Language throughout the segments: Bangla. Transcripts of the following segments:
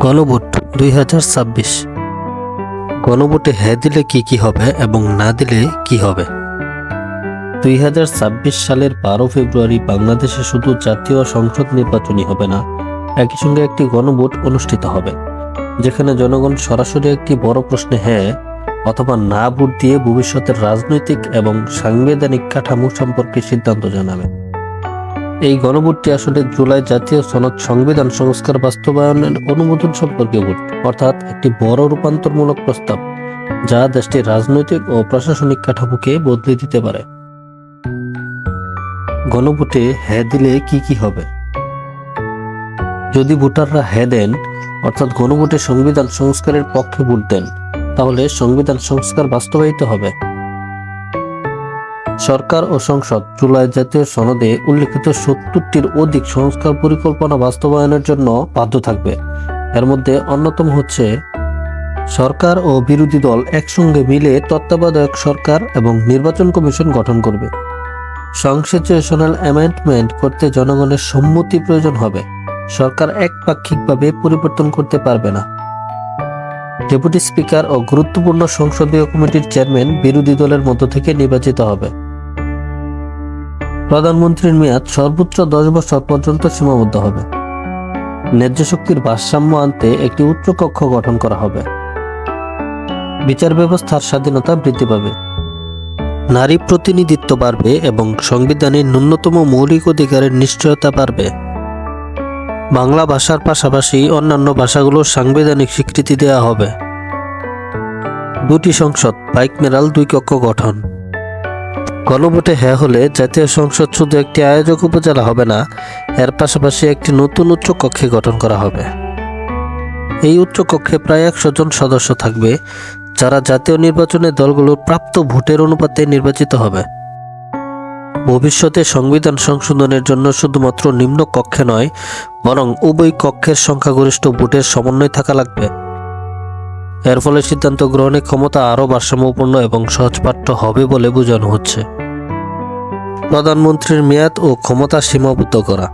গণভোট 2026। গণভোটে হ্যাঁ দিলে কি হবে এবং না দিলে কি হবে। 2026 সালের 12 ফেব্রুয়ারি বাংলাদেশে শুধু জাতীয় সংসদ নির্বাচনই হবে না, একই সঙ্গে একটি গণভোট অনুষ্ঠিত হবে, যেখানে জনগণ সরাসরি একটি বড় প্রশ্নে হ্যাঁ অথবা না ভোট দিয়ে ভবিষ্যতের রাজনৈতিক এবং সাংবিধানিক কাঠামো সম্পর্কে সিদ্ধান্ত জানাবে। এই গণভোটটি আসলে জুলাই জাতীয় সনদ সংবিধান সংস্কার বাস্তবায়নের অনুমোদন সম্পর্কে ভোট, অর্থাৎ একটি বড় রূপান্তরমূলক প্রস্তাব যা দেশটির রাজনৈতিক ও প্রশাসনিক কাঠামোকে বদলে দিতে পারে। গণভোটে হ্যাঁ দিলে কি হবে। যদি ভোটাররা হ্যাঁ দেন, অর্থাৎ গণভোটে সংবিধান সংস্কারের পক্ষে ভোট দেন, তাহলে সংবিধান সংস্কার বাস্তবায়িত হবে। সরকার ও সংসদ জুলাই জাতীয় সনদে উল্লেখিত 70টির অধিক সংস্কার পরিকল্পনা বাস্তবায়নের জন্য বাধ্য থাকবে। এর মধ্যে অন্যতম হচ্ছে সরকার ও বিরোধী দল একসঙ্গে মিলে তত্ত্বাবধায়ক সরকার এবং নির্বাচন কমিশন গঠন করবে। কনস্টিটিউশনাল অ্যামেন্ডমেন্ট করতে জনগণের সম্মতি প্রয়োজন হবে। সরকার একপাক্ষিকভাবে পরিবর্তন করতে পারবে না। ডেপুটি স্পিকার ও গুরুত্বপূর্ণ সংসদীয় কমিটির চেয়ারম্যান বিরোধী দলের মধ্য থেকে নির্বাচিত হবে। প্রধানমন্ত্রীর মেয়াদ সর্বোচ্চ 10 বছর পর্যন্ত সীমাবদ্ধ হবে। ন্যায্য শক্তির ভারসাম্য আনতে একটি উচ্চকক্ষ গঠন করা হবে। বিচার ব্যবস্থার স্বাধীনতা বৃদ্ধি পাবে। নারী প্রতিনিধিত্ব বাড়বে এবং সংবিধানের ন্যূনতম মৌলিক অধিকারের নিশ্চয়তা বাড়বে। বাংলা ভাষার পাশাপাশি অন্যান্য ভাষাগুলোর সাংবিধানিক স্বীকৃতি দেওয়া হবে। দুটি সংসদ বাইকমেরাল 2 কক্ষ গঠন। গণভোটে হ্যাঁ হলে জাতীয় সংসদ শুধু একটি আয়োজক উপজেলা হবে না, এর পাশাপাশি একটি নতুন উচ্চকক্ষে গঠন করা হবে। এই উচ্চকক্ষে প্রায় 100 জন সদস্য থাকবে, যারা জাতীয় নির্বাচনে দলগুলোর প্রাপ্ত ভোটের অনুপাতে নির্বাচিত হবে। ভবিষ্যতে সংবিধান সংশোধনের জন্য শুধুমাত্র নিম্ন কক্ষে নয়, বরং উভয় কক্ষের সংখ্যাগরিষ্ঠ ভোটের সমন্বয় থাকা লাগবে। এর ফলে সিদ্ধান্ত গ্রহণের ক্ষমতা আরও ভারসাম্যপূর্ণ এবং সহজপাঠ্য হবে বলে বোঝানো হচ্ছে। প্রধানমন্ত্রীর মেয়াদ ও ক্ষমতা সীমাবদ্ধ করা।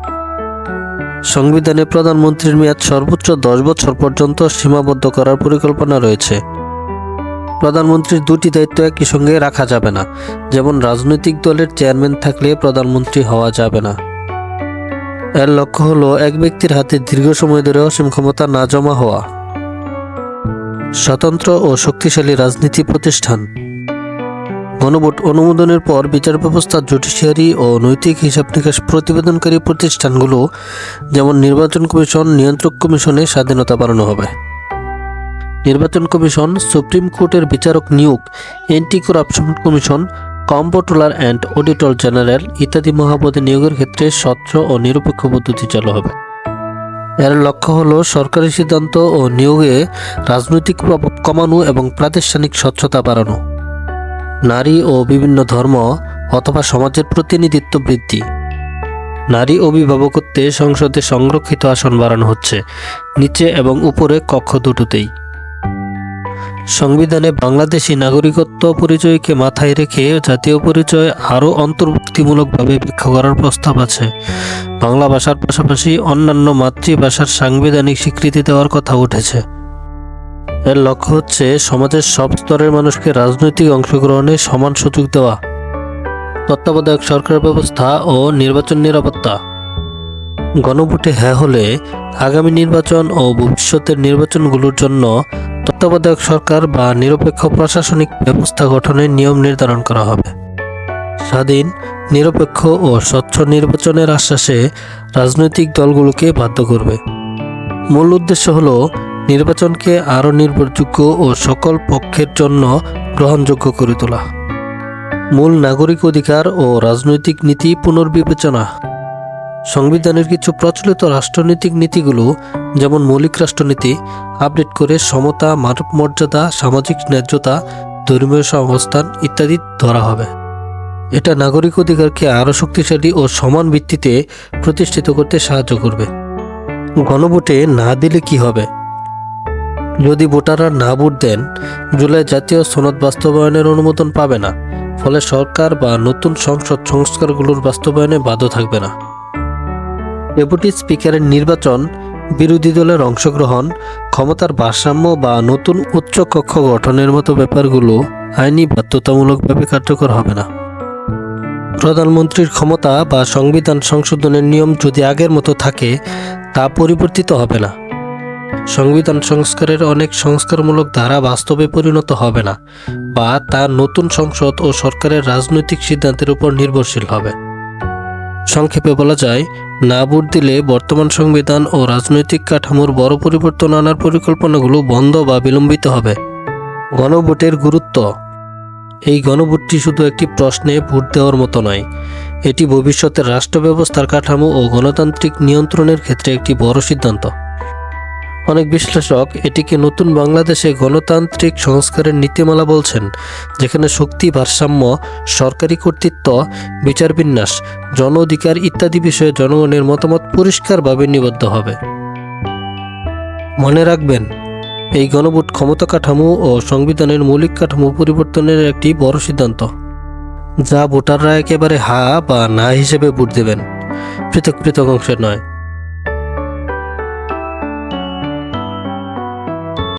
সংবিধানে প্রধানমন্ত্রীর মেয়াদ সর্বোচ্চ 10 বছর পর্যন্ত সীমাবদ্ধ করার পরিকল্পনা রয়েছে। প্রধানমন্ত্রীর দুটি দায়িত্ব একই সঙ্গে রাখা যাবে না, যেমন রাজনৈতিক দলের চেয়ারম্যান থাকলে প্রধানমন্ত্রী হওয়া যাবে না। এর লক্ষ্য হলো এক ব্যক্তির হাতে দীর্ঘ সময় ধরে অসীম ক্ষমতা না জমা হওয়া। স্বতন্ত্র ও শক্তিশালী রাজনীতি প্রতিষ্ঠান। গণভোট অনুমোদনের পর বিচার ব্যবস্থা, জুডিশিয়ারি ও নৈতিক হিসাব নিকাশ প্রতিবেদনকারী প্রতিষ্ঠানগুলো যেমন নির্বাচন কমিশন, নিয়ন্ত্রক কমিশনে স্বাধীনতা বাড়ানো হবে। নির্বাচন কমিশন, সুপ্রিম কোর্টের বিচারক নিয়োগ, anti corruption commission, comptroller and auditor general ইত্যাদি মহাপদে নিয়োগের ক্ষেত্রে স্বচ্ছ ও নিরপেক্ষ পদ্ধতি চালু হবে। এর লক্ষ্য হল সরকারি সিদ্ধান্ত ও নিয়োগে রাজনৈতিক প্রভাব কমানো এবং প্রাতিষ্ঠানিক স্বচ্ছতা বাড়ানো। নারী ও বিভিন্ন ধর্ম অথবা সমাজের প্রতিনিধিত্ব বৃদ্ধি। নারী অভিভাবকত্বে সংসদে সংরক্ষিত আসন বাড়ানো হচ্ছে, নিচে এবং উপরে কক্ষ দুটোতেই। সংবিধানে বাংলাদেশি নাগরিকত্ব পরিচয়কে মাথায় রেখে জাতীয় পরিচয় আরও অন্তর্ভুক্তিমূলকভাবে ব্যাখ্যা করার প্রস্তাব আছে। বাংলা ভাষার পাশাপাশি অন্যান্য মাতৃভাষার সাংবিধানিক স্বীকৃতি দেওয়ার কথা উঠেছে। এর লক্ষ্য হচ্ছে সমাজের সব স্তরের মানুষকে রাজনৈতিক অংশগ্রহণে সমান সুযোগ দেওয়া। তত্ত্বাবধায়ক সরকার ব্যবস্থা ও নির্বাচন নিরাপত্তা। গণভোটে হ্যাঁ হলে আগামী নির্বাচন ও ভবিষ্যতের নির্বাচনগুলোর জন্য তত্ত্বাবধায়ক সরকার বা নিরপেক্ষ প্রশাসনিক ব্যবস্থা গঠনের নিয়ম নির্ধারণ করা হবে। স্বাধীন, নিরপেক্ষ ও স্বচ্ছ নির্বাচনের আশ্বাসে রাজনৈতিক দলগুলোকে বাধ্য করবে। মূল উদ্দেশ্য হল নির্বাচনকে আরও নির্ভরযোগ্য ও সকল পক্ষের জন্য গ্রহণযোগ্য করে তোলা। মূল নাগরিক অধিকার ও রাজনৈতিক নীতি পুনর্বিবেচনা। সংবিধানের কিছু প্রচলিত রাষ্ট্রনৈতিক নীতিগুলো, যেমন মৌলিক রাষ্ট্রনীতি, আপডেট করে সমতা, মানব মর্যাদা, সামাজিক ন্যায্যতা, ধর্মীয় সংস্থান ইত্যাদি ধরা হবে। এটা নাগরিক অধিকারকে আরও শক্তিশালী ও সমান ভিত্তিতে প্রতিষ্ঠিত করতে সাহায্য করবে। গণভোটে না দিলে কি হবে। যদি ভোটাররা না ভোট দেন, জুলাই জাতীয় সনদ বাস্তবায়নের অনুমোদন পাবে না, ফলে সরকার বা নতুন সংসদ সংস্কারগুলোর বাস্তবায়নে বাধ্য থাকবে না। ডেপুটি স্পিকারের নির্বাচন বিরোধী দলের অংশগ্রহণ, ক্ষমতার ভারসাম্য বা নতুন উচ্চ কক্ষ গঠনের মতো ব্যাপারগুলো আইনি বাধ্যতামূলকভাবে কার্যকর হবে না। প্রধানমন্ত্রীর ক্ষমতা বা সংবিধান সংশোধনের নিয়ম যদি আগের মতো থাকে, তা পরিবর্তিত হবে না। সংবিধান সংস্কারের অনেক সংস্কারমূলক ধারা বাস্তবে পরিণত হবে না, বা তা নতুন সংসদ ও সরকারের রাজনৈতিক সিদ্ধান্তের উপর নির্ভরশীল হবে। সংক্ষেপে বলা যায়, না ভোট দিলে বর্তমান সংবিধান ও রাজনৈতিক কাঠামোর বড় পরিবর্তন আনার পরিকল্পনাগুলো বন্ধ বা বিলম্বিত হবে। গণভোটের গুরুত্ব। এই গণভোটটি শুধু একটি প্রশ্নে ভোট দেওয়ার মতো নয়, এটি ভবিষ্যতের রাষ্ট্র ব্যবস্থার কাঠামো ও গণতান্ত্রিক নিয়ন্ত্রণের ক্ষেত্রে একটি বড় সিদ্ধান্ত। অনেক বিশ্লেষক এটিকে নতুন বাংলাদেশে গণতান্ত্রিক সংস্কারের নীতিমালা বলছেন, যেখানে শক্তি ভারসাম্য, সরকারি কর্তৃত্ব, বিচারবিন্যাস, জন অধিকার ইত্যাদি বিষয়ে জনগণের মতামত পরিষ্কারভাবে নিবদ্ধ হবে। মনে রাখবেন, এই গণভোট ক্ষমতা কাঠামো ও সংবিধানের মৌলিক কাঠামো পরিবর্তনের একটি বড় সিদ্ধান্ত, যা ভোটাররা একেবারে হা বা না হিসেবে ভোট দেবেন, পৃথক পৃথক অংশে নয়।